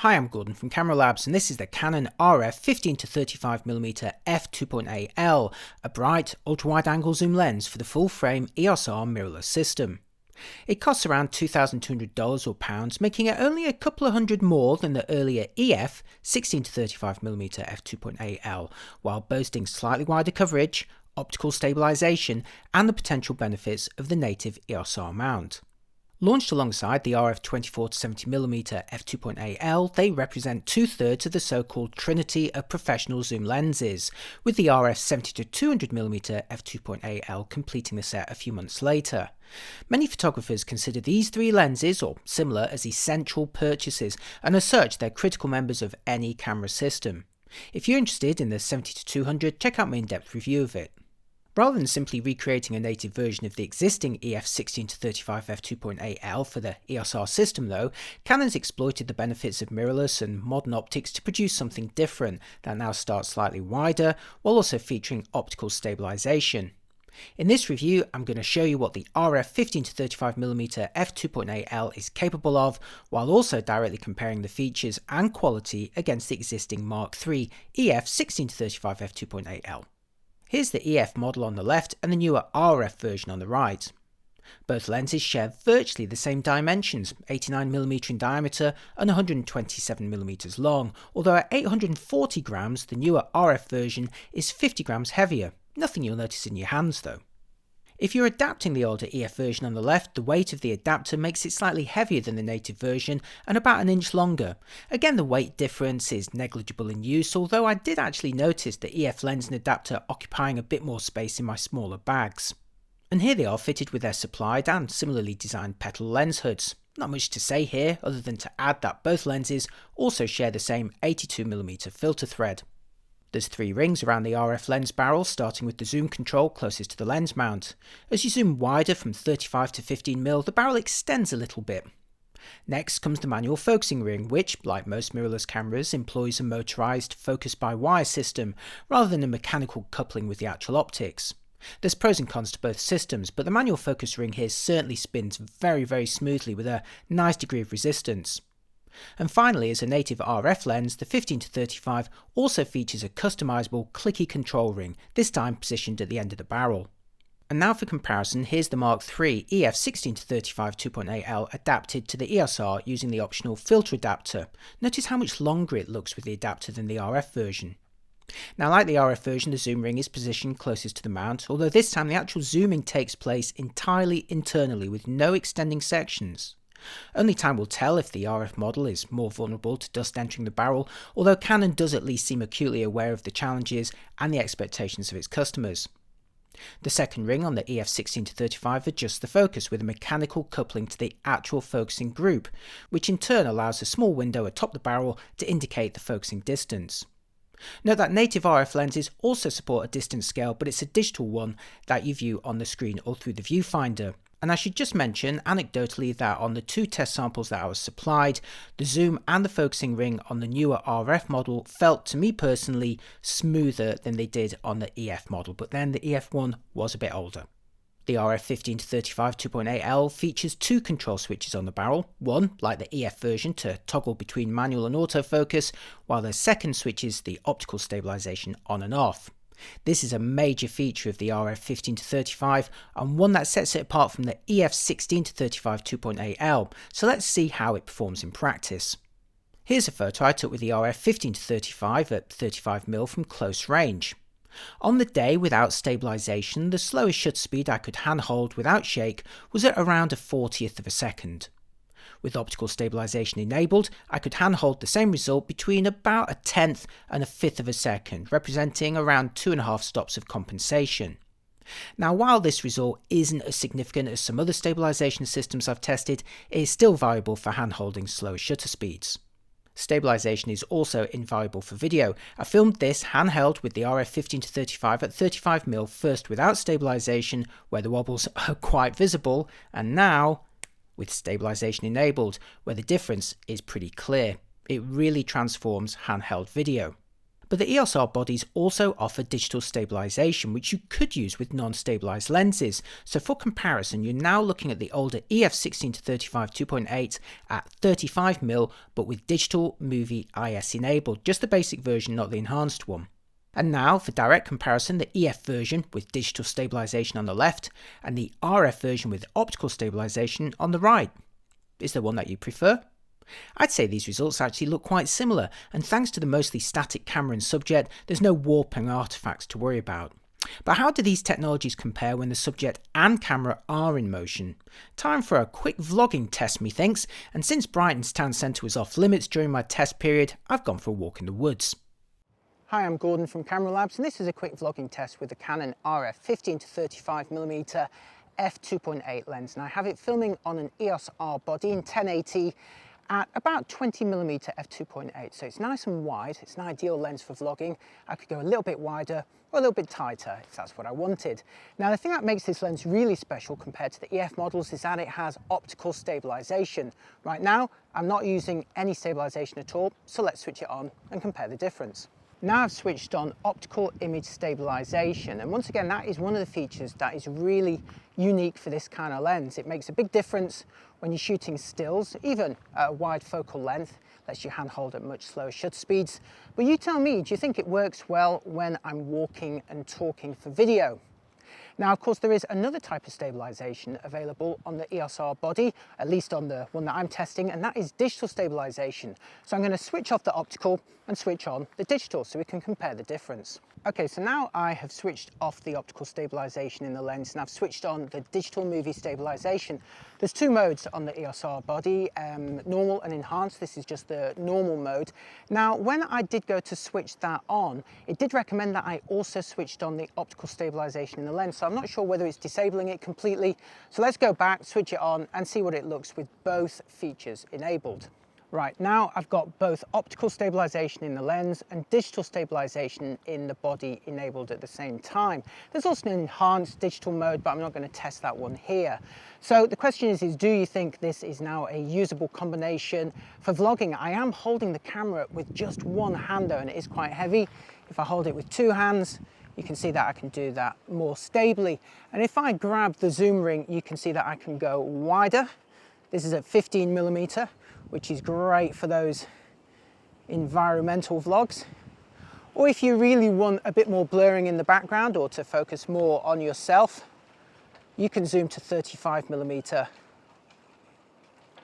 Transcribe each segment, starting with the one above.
Hi, I'm Gordon from Camera Labs, and this is the Canon RF 15-35mm f2.8L, a bright, ultra-wide-angle zoom lens for the full-frame EOS R mirrorless system. It costs around $2,200 or pounds, making it only a couple of hundred more than the earlier EF 16-35mm f2.8L, while boasting slightly wider coverage, optical stabilisation, and the potential benefits of the native EOS R mount. Launched alongside the RF 24-70mm f2.8L, they represent two-thirds of the so-called trinity of professional zoom lenses, with the RF 70-200mm f2.8L completing the set a few months later. Many photographers consider these three lenses, or similar, as essential purchases, and as such they're critical members of any camera system. If you're interested in the 70-200, check out my in-depth review of it. Rather than simply recreating a native version of the existing EF 16-35 f2.8L for the EOS R system though, Canon's exploited the benefits of mirrorless and modern optics to produce something different that now starts slightly wider while also featuring optical stabilisation. In this review, I'm going to show you what the RF 15-35mm f2.8L is capable of, while also directly comparing the features and quality against the existing Mark III EF 16-35 f2.8L. Here's the EF model on the left and the newer RF version on the right. Both lenses share virtually the same dimensions, 89mm in diameter and 127mm long, although at 840 grams the newer RF version is 50 grams heavier, nothing you'll notice in your hands though. If you're adapting the older EF version on the left, the weight of the adapter makes it slightly heavier than the native version and about an inch longer. Again, the weight difference is negligible in use, although I did actually notice the EF lens and adapter occupying a bit more space in my smaller bags. And here they are fitted with their supplied and similarly designed petal lens hoods. Not much to say here other than to add that both lenses also share the same 82mm filter thread. There's three rings around the RF lens barrel, starting with the zoom control closest to the lens mount. As you zoom wider from 35 to 15mm, the barrel extends a little bit. Next comes the manual focusing ring, which, like most mirrorless cameras, employs a motorised focus-by-wire system, rather than a mechanical coupling with the actual optics. There's pros and cons to both systems, but the manual focus ring here certainly spins very smoothly with a nice degree of resistance. And finally, as a native RF lens, the 15-35 also features a customisable clicky control ring, this time positioned at the end of the barrel. And now for comparison, here's the Mark III EF 16-35 2.8L adapted to the EOS R using the optional filter adapter. Notice how much longer it looks with the adapter than the RF version. Now, like the RF version, the zoom ring is positioned closest to the mount, although this time the actual zooming takes place entirely internally with no extending sections. Only time will tell if the RF model is more vulnerable to dust entering the barrel, although Canon does at least seem acutely aware of the challenges and the expectations of its customers. The second ring on the EF 16-35 adjusts the focus with a mechanical coupling to the actual focusing group, which in turn allows a small window atop the barrel to indicate the focusing distance. Note that native RF lenses also support a distance scale, but it's a digital one that you view on the screen or through the viewfinder. And I should just mention, anecdotally, that on the two test samples that I was supplied, the zoom and the focusing ring on the newer RF model felt, to me personally, smoother than they did on the EF model, but then the EF one was a bit older. The RF 15-35 2.8L features two control switches on the barrel, one, like the EF version, to toggle between manual and autofocus, while the second switches the optical stabilisation on and off. This is a major feature of the RF 15-35 and one that sets it apart from the EF 16-35 2.8L, so let's see how it performs in practice. Here's a photo I took with the RF 15-35 at 35mm from close range. On the day without stabilisation, the slowest shutter speed I could handhold without shake was at around a 40th of a second. With optical stabilisation enabled, I could handhold the same result between about a 10th and a 5th of a second, representing around 2.5 stops of compensation. Now, while this result isn't as significant as some other stabilisation systems I've tested, it is still valuable for handholding slower shutter speeds. Stabilisation is also invaluable for video. I filmed this handheld with the RF 15-35 at 35mm, first without stabilisation, where the wobbles are quite visible, and now with stabilisation enabled, where the difference is pretty clear. It really transforms handheld video. But the EOS R bodies also offer digital stabilization, which you could use with non-stabilized lenses. So for comparison, you're now looking at the older EF 16-35 2.8 at 35mm, but with digital movie IS enabled, just the basic version, not the enhanced one. And now for direct comparison, the EF version with digital stabilization on the left and the RF version with optical stabilization on the right. Is there one that you prefer? I'd say these results actually look quite similar, and thanks to the mostly static camera and subject, there's no warping artifacts to worry about. But how do these technologies compare when the subject and camera are in motion? Time for a quick vlogging test, methinks, and since Brighton's town centre was off limits during my test period, I've gone for a walk in the woods. Hi, I'm Gordon from Camera Labs, and this is a quick vlogging test with the Canon RF 15-35mm f2.8 lens. And I have it filming on an EOS R body in 1080 at about 20mm f2.8. So it's nice and wide. It's an ideal lens for vlogging. I could go a little bit wider or a little bit tighter if that's what I wanted. Now, the thing that makes this lens really special compared to the EF models is that it has optical stabilization. Right now, I'm not using any stabilization at all, so let's switch it on and compare the difference. Now I've switched on optical image stabilization, and once again that is one of the features that is really unique for this kind of lens. It makes a big difference when you're shooting stills, even at a wide focal length, lets you handhold at much slower shutter speeds. But you tell me, do you think it works well when I'm walking and talking for video? Now, of course, there is another type of stabilization available on the EOS R body, at least on the one that I'm testing, and that is digital stabilization. So I'm going to switch off the optical and switch on the digital so we can compare the difference. Okay, so now I have switched off the optical stabilization in the lens and I've switched on the digital movie stabilization. There's two modes on the EOS R body, normal and enhanced. This is just the normal mode. Now, when I did go to switch that on, it did recommend that I also switched on the optical stabilization in the lens. So I'm not sure whether it's disabling it completely. So let's go back, switch it on and see what it looks with both features enabled. Right, now I've got both optical stabilization in the lens and digital stabilization in the body enabled at the same time. There's also an enhanced digital mode, but I'm not going to test that one here. So the question is do you think this is now a usable combination for vlogging? I am holding the camera with just one hand though, and it is quite heavy. If I hold it with two hands, you can see that I can do that more stably. And if I grab the zoom ring, you can see that I can go wider. This is at 15mm. Which is great for those environmental vlogs. Or if you really want a bit more blurring in the background or to focus more on yourself, you can zoom to 35mm.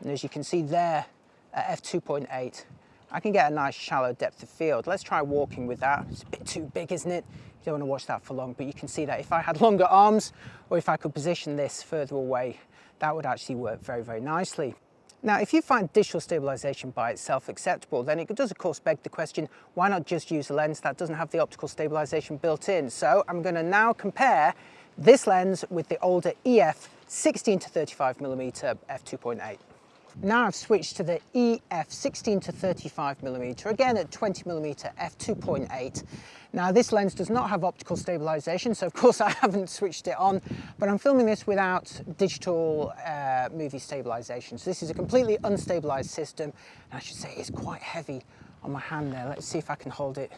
And as you can see there at f2.8, I can get a nice shallow depth of field. Let's try walking with that. It's a bit too big, isn't it? You don't want to watch that for long, but you can see that if I had longer arms or if I could position this further away, that would actually work very, very nicely. Now, if you find digital stabilization by itself acceptable, then it does of course beg the question, why not just use a lens that doesn't have the optical stabilization built in? So I'm going to now compare this lens with the older EF 16-35mm f2.8. Now I've switched to the EF 16-35mm, again at 20mm f2.8. Now this lens does not have optical stabilization, so of course I haven't switched it on, but I'm filming this without digital movie stabilization. So this is a completely unstabilized system, and I should say it's quite heavy on my hand there. Let's see if I can hold it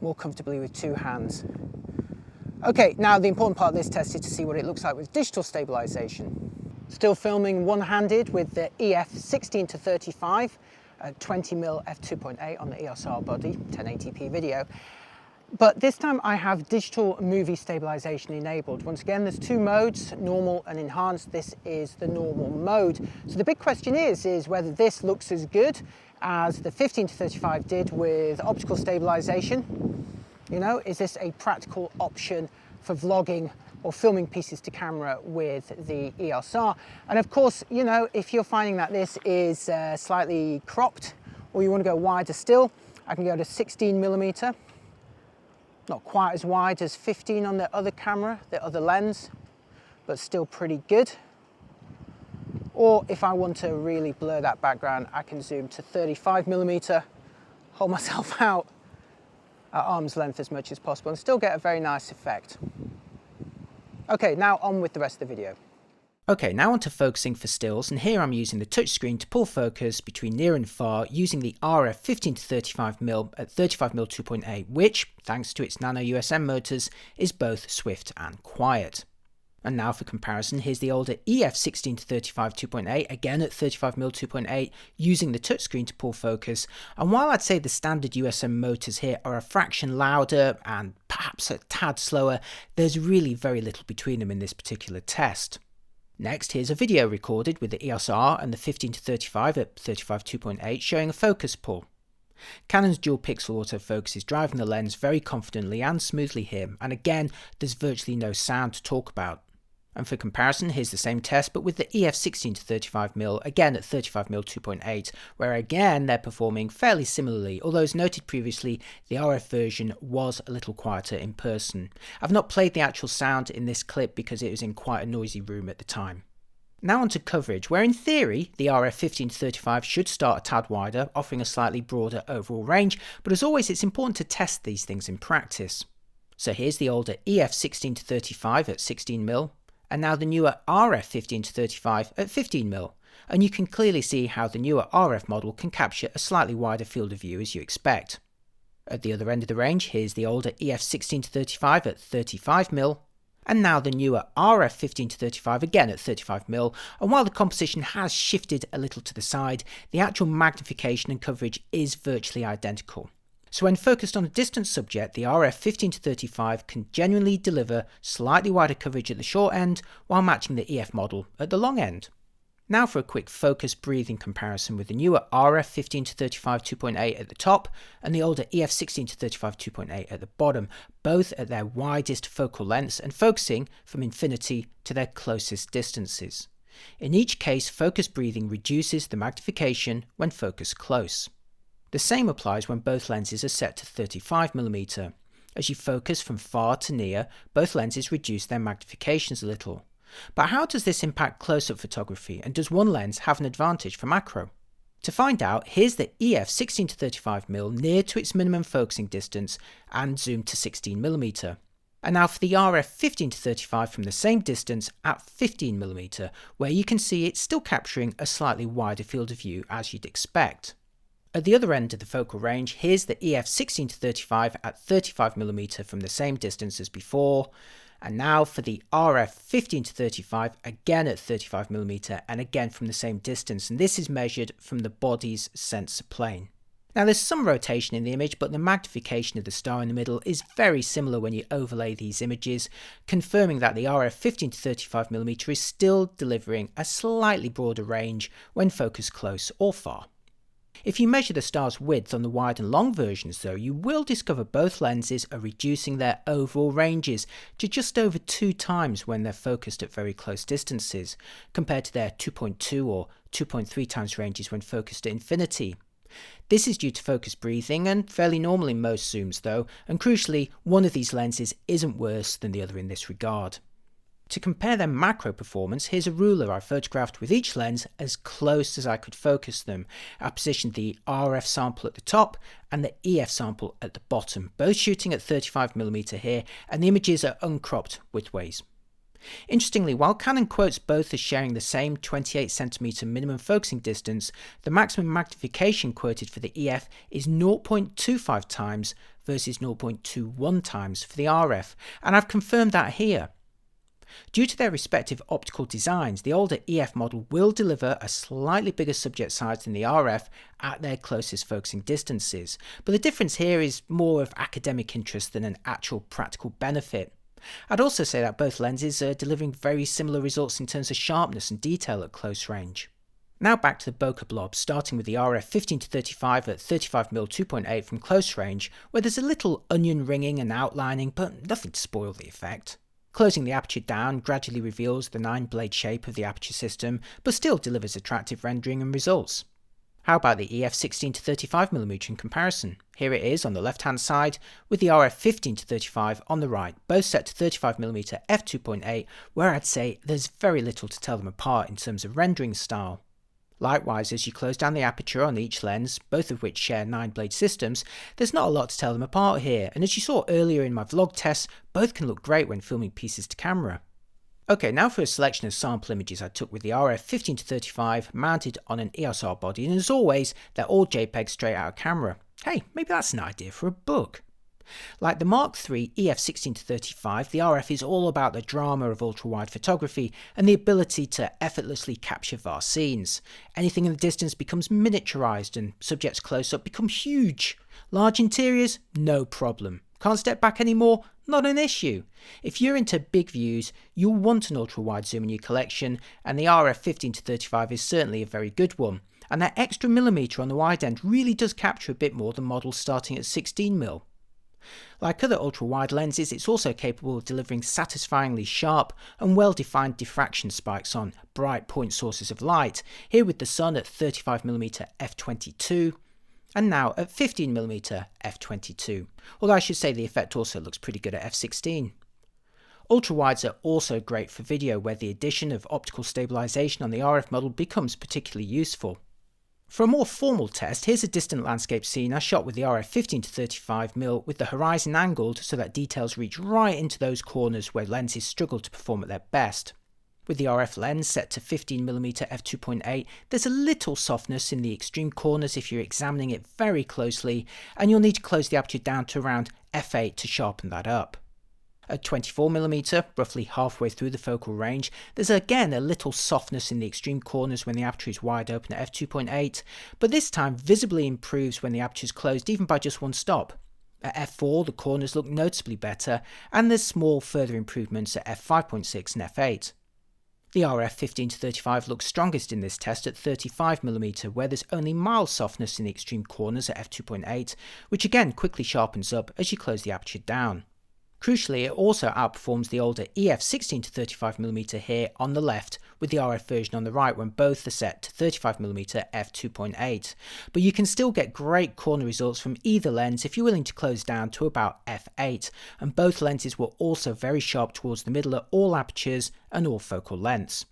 more comfortably with two hands. Okay, now the important part of this test is to see what it looks like with digital stabilization. Still filming one-handed with the EF 16-35 at 20mm f2.8 on the EOS R body, 1080p video. But this time I have digital movie stabilization enabled. Once again, there's two modes, normal and enhanced. This is the normal mode. So the big question is whether this looks as good as the 15-35 did with optical stabilization. You know, is this a practical option for vlogging or filming pieces to camera with the EOS R? And of course, you know, if you're finding that this is slightly cropped or you want to go wider still, I can go to 16mm. Not quite as wide as 15 on the other camera, the other lens, but still pretty good. Or if I want to really blur that background, I can zoom to 35mm, hold myself out at arm's length as much as possible and still get a very nice effect. Okay, now on with the rest of the video. Okay, now on to focusing for stills, and here I'm using the touchscreen to pull focus between near and far using the RF 15 to 35mm at 35mm 2.8, which, thanks to its nano USM motors, is both swift and quiet. And now for comparison, here's the older EF 16 to 35 2.8, again at 35mm 2.8, using the touchscreen to pull focus. And while I'd say the standard USM motors here are a fraction louder and perhaps a tad slower, there's really very little between them in this particular test. Next, here's a video recorded with the EOS R and the 15 to 35 at 35 2.8 showing a focus pull. Canon's dual pixel autofocus is driving the lens very confidently and smoothly here, and again, there's virtually no sound to talk about. And for comparison, here's the same test but with the EF 16 to 35mm, again at 35mm 2.8, where again they're performing fairly similarly, although as noted previously, the RF version was a little quieter in person. I've not played the actual sound in this clip because it was in quite a noisy room at the time. Now on to coverage, where in theory the RF 15 to 35 should start a tad wider, offering a slightly broader overall range, but as always it's important to test these things in practice. So here's the older EF 16 to 35 at 16mm, and now the newer RF 15 to 35 at 15mm, and you can clearly see how the newer RF model can capture a slightly wider field of view as you expect. At the other end of the range, here's the older EF 16 to 35 at 35mm, and now the newer RF 15 to 35 again at 35mm, and while the composition has shifted a little to the side, the actual magnification and coverage is virtually identical. So when focused on a distant subject, the RF 15 to 35 can genuinely deliver slightly wider coverage at the short end while matching the EF model at the long end. Now for a quick focus breathing comparison with the newer RF 15 to 35 2.8 at the top and the older EF 16 to 35 2.8 at the bottom, both at their widest focal lengths and focusing from infinity to their closest distances. In each case, focus breathing reduces the magnification when focused close. The same applies when both lenses are set to 35mm. As you focus from far to near, both lenses reduce their magnifications a little. But how does this impact close-up photography, and does one lens have an advantage for macro? To find out, here's the EF 16 to 35mm near to its minimum focusing distance and zoomed to 16mm. And now for the RF 15 to 35 from the same distance at 15mm, where you can see it's still capturing a slightly wider field of view as you'd expect. At the other end of the focal range, here's the EF 16 to 35 at 35mm from the same distance as before, and now for the RF 15 to 35 again at 35mm and again from the same distance, and this is measured from the body's sensor plane. Now there's some rotation in the image, but the magnification of the star in the middle is very similar when you overlay these images, confirming that the RF 15 to 35mm is still delivering a slightly broader range when focused close or far. If you measure the star's width on the wide and long versions though, you will discover both lenses are reducing their overall ranges to just over 2 times when they're focused at very close distances, compared to their 2.2 or 2.3 times ranges when focused at infinity. This is due to focus breathing and fairly normal in most zooms though, and crucially, one of these lenses isn't worse than the other in this regard. To compare their macro performance, here's a ruler I photographed with each lens as close as I could focus them. I positioned the RF sample at the top and the EF sample at the bottom, both shooting at 35mm here, and the images are uncropped widthways. Interestingly, while Canon quotes both as sharing the same 28cm minimum focusing distance, the maximum magnification quoted for the EF is 0.25 times versus 0.21 times for the RF, and I've confirmed that here. Due to their respective optical designs, the older EF model will deliver a slightly bigger subject size than the RF at their closest focusing distances, but the difference here is more of academic interest than an actual practical benefit. I'd also say that both lenses are delivering very similar results in terms of sharpness and detail at close range. Now back to the bokeh blob, starting with the RF 15 to 35 at 35mm 2.8 from close range, where there's a little onion ringing and outlining, but nothing to spoil the effect. Closing the aperture down gradually reveals the 9-blade shape of the aperture system, but still delivers attractive rendering and results. How about the EF 16 to 35mm in comparison? Here it is on the left hand side, with the RF 15 to 35 on the right, both set to 35mm f2.8, where I'd say there's very little to tell them apart in terms of rendering style. Likewise, as you close down the aperture on each lens, both of which share 9-blade systems, there's not a lot to tell them apart here, and as you saw earlier in my vlog tests, both can look great when filming pieces to camera. Okay, now for a selection of sample images I took with the RF 15-35 mounted on an EOS R body, and as always, they're all JPEG straight out of camera. Hey, maybe that's an idea for a book. Like the Mark III EF 16-35, the RF is all about the drama of ultra-wide photography and the ability to effortlessly capture vast scenes. Anything in the distance becomes miniaturized and subjects close up become huge. Large interiors? No problem. Can't step back anymore? Not an issue. If you're into big views, you'll want an ultra-wide zoom in your collection, and the RF 15-35 is certainly a very good one. And that extra millimetre on the wide end really does capture a bit more than models starting at 16mm. Like other ultra-wide lenses, it's also capable of delivering satisfyingly sharp and well-defined diffraction spikes on bright point sources of light, here with the sun at 35mm f22, and now at 15mm f22, although I should say the effect also looks pretty good at f16. Ultrawides are also great for video, where the addition of optical stabilisation on the RF model becomes particularly useful. For a more formal test, here's a distant landscape scene I shot with the RF 15-35mm with the horizon angled so that details reach right into those corners where lenses struggle to perform at their best. With the RF lens set to 15mm f2.8, there's a little softness in the extreme corners if you're examining it very closely, and you'll need to close the aperture down to around f8 to sharpen that up. At 24mm, roughly halfway through the focal range, there's again a little softness in the extreme corners when the aperture is wide open at f2.8, but this time visibly improves when the aperture is closed even by just one stop. At f4 the corners look noticeably better, and there's small further improvements at f5.6 and f8. The RF 15-35 looks strongest in this test at 35mm, where there's only mild softness in the extreme corners at f2.8, which again quickly sharpens up as you close the aperture down. Crucially, it also outperforms the older EF 16-35mm here on the left, with the RF version on the right when both are set to 35mm f2.8. But you can still get great corner results from either lens if you're willing to close down to about f8, and both lenses were also very sharp towards the middle at all apertures and all focal lengths.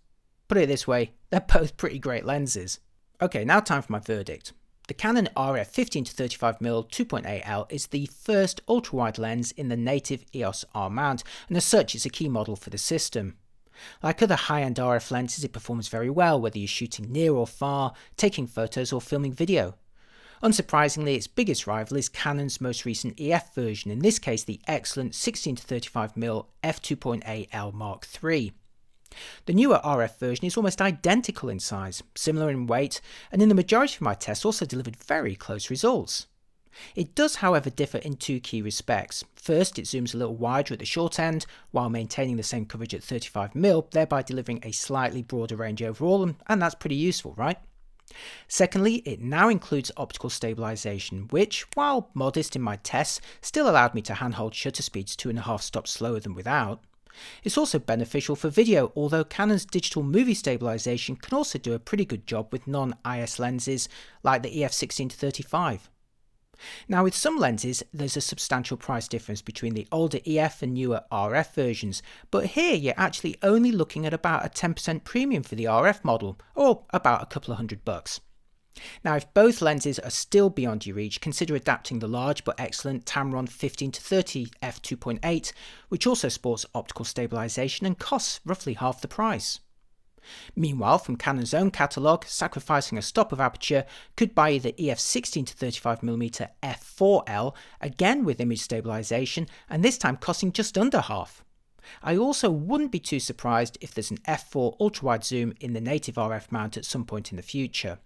Put it this way, they're both pretty great lenses. Okay, now time for my verdict. The Canon RF 15-35mm 2.8L is the first ultra-wide lens in the native EOS R mount, and as such it's a key model for the system. Like other high-end RF lenses, it performs very well whether you're shooting near or far, taking photos or filming video. Unsurprisingly, its biggest rival is Canon's most recent EF version, in this case the excellent 16-35mm f2.8L Mark III. The newer RF version is almost identical in size, similar in weight, and in the majority of my tests also delivered very close results. It does however differ in two key respects. First, it zooms a little wider at the short end, while maintaining the same coverage at 35mm, thereby delivering a slightly broader range overall, and that's pretty useful, right? Secondly, it now includes optical stabilisation, which, while modest in my tests, still allowed me to handhold shutter speeds 2.5 stops slower than without. It's also beneficial for video, although Canon's digital movie stabilisation can also do a pretty good job with non-IS lenses like the EF 16-35. Now with some lenses there's a substantial price difference between the older EF and newer RF versions, but here you're actually only looking at about a 10% premium for the RF model, or about a couple of $100. Now if both lenses are still beyond your reach, consider adapting the large but excellent Tamron 15-30 f2.8, which also sports optical stabilisation and costs roughly half the price. Meanwhile, from Canon's own catalogue, sacrificing a stop of aperture could buy you the EF 16-35mm f4L, again with image stabilisation, and this time costing just under half. I also wouldn't be too surprised if there's an f4 ultrawide zoom in the native RF mount at some point in the future.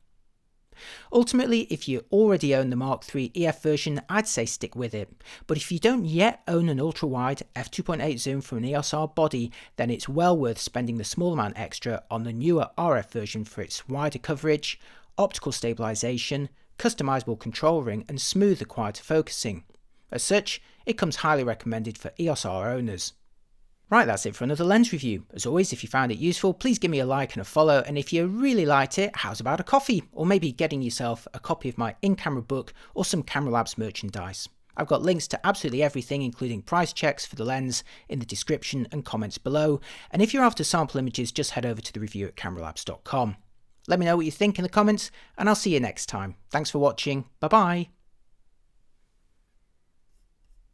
Ultimately, if you already own the Mark III EF version, I'd say stick with it, but if you don't yet own an ultra-wide f2.8 zoom from an EOS R body, then it's well worth spending the small amount extra on the newer RF version for its wider coverage, optical stabilisation, customizable control ring and smoother, quieter focusing. As such, it comes highly recommended for EOS R owners. Right, that's it for another lens review. As always, if you found it useful, please give me a like and a follow, and if you really liked it, how's about a coffee? Or maybe getting yourself a copy of my in-camera book or some Camera Labs merchandise. I've got links to absolutely everything, including price checks for the lens, in the description and comments below, and if you're after sample images, just head over to the review at cameralabs.com. Let me know what you think in the comments, and I'll see you next time. Thanks for watching, bye bye.